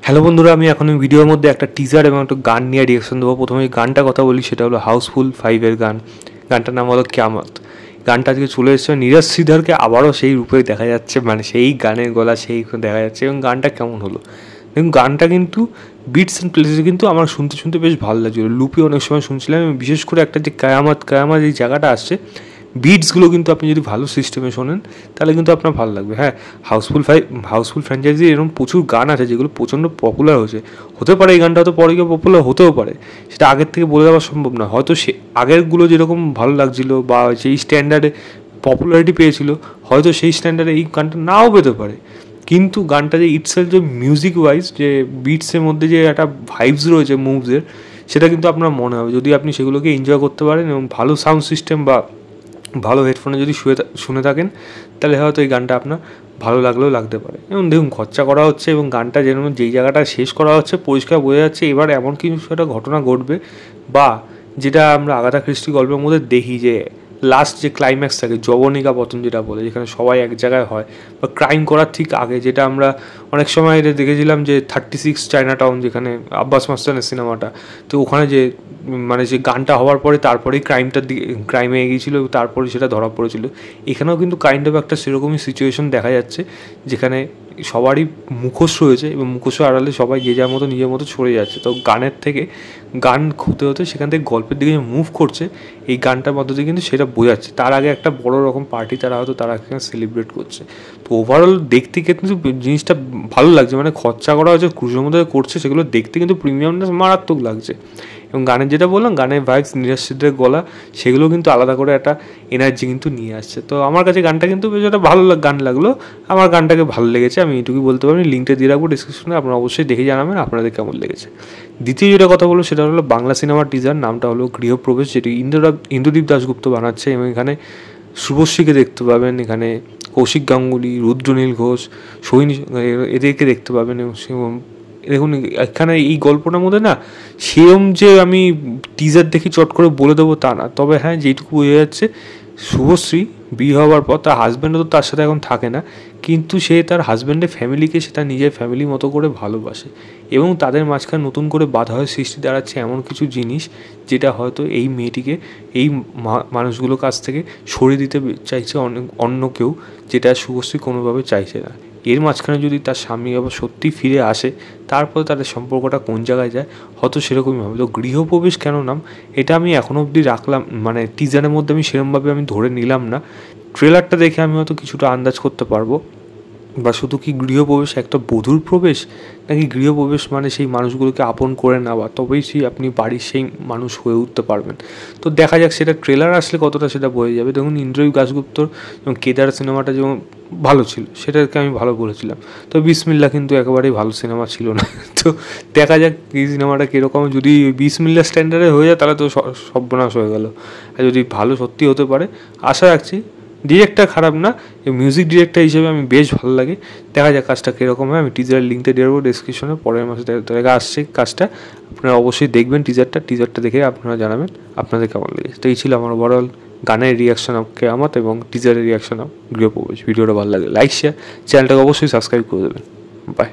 Hello বন্ধুরা, আমি এখন ভিডিওর মধ্যে একটা টিজার এবং একটা গান নিয়ে রিয়াকশন দেবো। প্রথমে গানটা কথা বলি, সেটা হলো হাউসফুল 5-এর গান। গানটার নাম হলো কেয়ামত। গানটা আজকে চলে এসেছে, নীরজ শ্রীধরকে আবারও সেই রূপে দেখা যাচ্ছে, মানে সেই গানের গলা সেই দেখা যাচ্ছে। এবং গানটা কেমন হলো এবং গানটা কিন্তু বিটস অ্যান্ড প্লেসে কিন্তু আমার শুনতে শুনতে বেশ ভালো লাগছিলো। লুপে অনেক সময় শুনছিলাম এবং বিশেষ করে একটা যে কেয়ামত কেয়ামত এই জায়গাটা আসছে, বিটসগুলো কিন্তু আপনি যদি ভালো সিস্টেমে শোনেন তাহলে কিন্তু আপনার ভালো লাগবে। হ্যাঁ, হাউসফুল ফ্র্যাঞ্চাইজি এরকম প্রচুর গান আছে যেগুলো প্রচণ্ড পপুলার হয়েছে। হতে পারে এই গানটা হয়তো পরে গিয়ে পপুলার হতেও পারে, সেটা আগের থেকে বলে দেওয়া সম্ভব না। হয়তো সে আগেরগুলো যেরকম ভালো লাগছিলো বা যেই স্ট্যান্ডার্ডে পপুলারিটি পেয়েছিল, হয়তো সেই স্ট্যান্ডার্ডে এই গানটা নাও পেতে পারে। কিন্তু গানটা যে ইটসেলফ যে মিউজিক ওয়াইজ যে বিটসের মধ্যে যে একটা ভাইবস রয়েছে মুভসের, সেটা কিন্তু আপনার মনে হবে যদি আপনি সেগুলোকে এনজয় করতে পারেন এবং ভালো সাউন্ড সিস্টেম বা ভালো হেডফোনে যদি শুনে থাকেন, তাহলে হয়তো এই গানটা আপনার ভালো লাগলেও লাগতে পারে। এবং দেখুন, খরচা করা হচ্ছে এবং গানটা যেই জায়গাটা শেষ করা হচ্ছে পরিষ্কার বোঝা যাচ্ছে এবার এমন কিছু একটা ঘটনা ঘটবে, বা যেটা আমরা আগাথা ক্রিস্টি গল্পের মধ্যে দেখি যে লাস্ট যে ক্লাইম্যাক্স থাকে, যবনিকা পতন যেটা বলে, যেখানে সবাই এক জায়গায় হয় বা ক্রাইম করার ঠিক আগে, যেটা আমরা অনেক সময় এটা দেখেছিলাম যে 36 চায়না টাউন, যেখানে আব্বাস মাস্তানের সিনেমাটা, তো ওখানে যে মানে যে গানটা হওয়ার পরে তারপরেই ক্রাইমে এগিয়েছিল এবং তারপরে সেটা ধরা পড়েছিল। এখানেও কিন্তু কাইন্ড অফ একটা সেরকমই সিচুয়েশন দেখা যাচ্ছে, যেখানে সবারই মুখোশ রয়েছে এবং মুখোশের আড়ালে সবাই যে যার মতো নিজের মতো ছড়ে যাচ্ছে। তো গানের থেকে গান হতে হতে সেখান থেকে গল্পের দিকে যে মুভ করছে, এই গানটার মধ্য দিয়ে কিন্তু সেটা বোঝাচ্ছে। তার আগে একটা বড় রকম পার্টি তারা এখানে সেলিব্রেট করছে। তো ওভারঅল দেখতে কিন্তু জিনিসটা ভালো লাগছে, মানে খরচা করা হচ্ছে ক্রুজের মধ্যে করছে, সেগুলো দেখতে কিন্তু প্রিমিয়ামনেস মারাত্মক লাগছে। এবং গানের যেটা বললাম, গানের ভাইবস, নীরজ শ্রীধরের গলা, সেগুলো কিন্তু আলাদা করে একটা এনার্জি কিন্তু নিয়ে আসছে। তো আমার কাছে গানটা কিন্তু বেশ একটা ভালো গান লাগলো, আমার গানটাকে ভালো লেগেছে, আমি এইটুকুই বলতে পারি। লিঙ্কটা দিয়ে রাখবো ডিসক্রিপশনে, আপনারা অবশ্যই দেখে জানাবেন আপনাদের কেমন লেগেছে। দ্বিতীয় যেটা কথা বলবো সেটা হলো বাংলা সিনেমার টিজার, নামটা হলো গৃহপ্রবেশ, যেটি ইন্দ্রদীপ দাশগুপ্ত বানাচ্ছে। এবং এখানে শুভশ্রীকে দেখতে পাবেন, এখানে কৌশিক গাঙ্গুলি, রুদ্রনীল ঘোষ, সোহিনী, এদেরকে দেখতে পাবেন। এবং দেখুন, এখানে এই গল্পটার মধ্যে না সেরম যে আমি টিজার দেখি চট করে বলে দেবো তা না, তবে হ্যাঁ যেইটুকু বোঝা যাচ্ছে, শুভশ্রী বিয়ে হওয়ার পর তার হাজব্যান্ডও তো তার সাথে এখন থাকে না, কিন্তু সে তার হাজব্যান্ডের ফ্যামিলিকে সেটা নিজের ফ্যামিলি মতো করে ভালোবাসে এবং তাদের মাঝখানে নতুন করে বাধা হয়ে সৃষ্টি দাঁড়াচ্ছে এমন কিছু জিনিস, যেটা হয়তো এই মেয়েটিকে এই মানুষগুলোর কাছ থেকে সরিয়ে দিতে চাইছে অন্য কেউ, যেটা শুভশ্রী কোনোভাবে চাইছে না। এর মাঝখানে যদি তার স্বামী আবার সত্যি ফিরে আসে, তারপরে তাদের সম্পর্কটা কোন জায়গায় যায়, হয়তো সেরকমই হবে। তো গৃহপ্রবেশ কেন নাম, এটা আমি এখনও অবধি রাখলাম, মানে টিজারের মধ্যে আমি সেরকমভাবে আমি ধরে নিলাম না। ট্রেলারটা দেখে আমি হয়তো কিছুটা আন্দাজ করতে পারবো, বা শুধু কি গৃহপ্রবেশ একটা বধূর প্রবেশ, নাকি গৃহপ্রবেশ মানে সেই মানুষগুলোকে আপন করে নেওয়া, তবেই আপনি বাড়ির সেই মানুষ হয়ে উঠতে পারবেন। তো দেখা যাক, সেটা ট্রেলার আসলে কতটা সেটা বোঝা যাবে। দেখুন, ইন্দ্রদীপ দাশগুপ্তর এবং কেদার সিনেমাটা যেমন ভালো ছিল, সেটাকে আমি ভালো বলেছিলাম, তো বিসমিল্লা কিন্তু একেবারেই ভালো সিনেমা ছিল না। তো দেখা যাক এই সিনেমাটা কীরকম, যদি বিসমিল্লা স্ট্যান্ডার্ডে হয়ে যায় তাহলে তো সর্বনাশ হয়ে গেল। আর যদি ভালো সত্যি হতে পারে, আশা রাখছি। ডিরেক্টর খারাপ না, মিউজিক ডিরেক্টর হিসেবে আমি বেশ ভালো লাগে। দেখা যাক কাজটা কীরকম হয়। আমি টিজারের লিঙ্কটা দিয়ে দেবো ডিসক্রিপশনে, পরের মাসে দেখা আসছে কাজটা। আপনারা অবশ্যই দেখবেন টিজারটা দেখে আপনারা জানাবেন আপনাদের কেমন লেগেছে। তো এই ছিল আমার ওভারঅল গানের রিয়াকশন অফ কেয়ামত এবং টিজারের রিয়াকশন অফ গৃহপ্রবেশ। ভিডিওটা ভালো লাগে লাইক শেয়ার, চ্যানেলটাকে অবশ্যই সাবস্ক্রাইব করে দেবেন। বাই।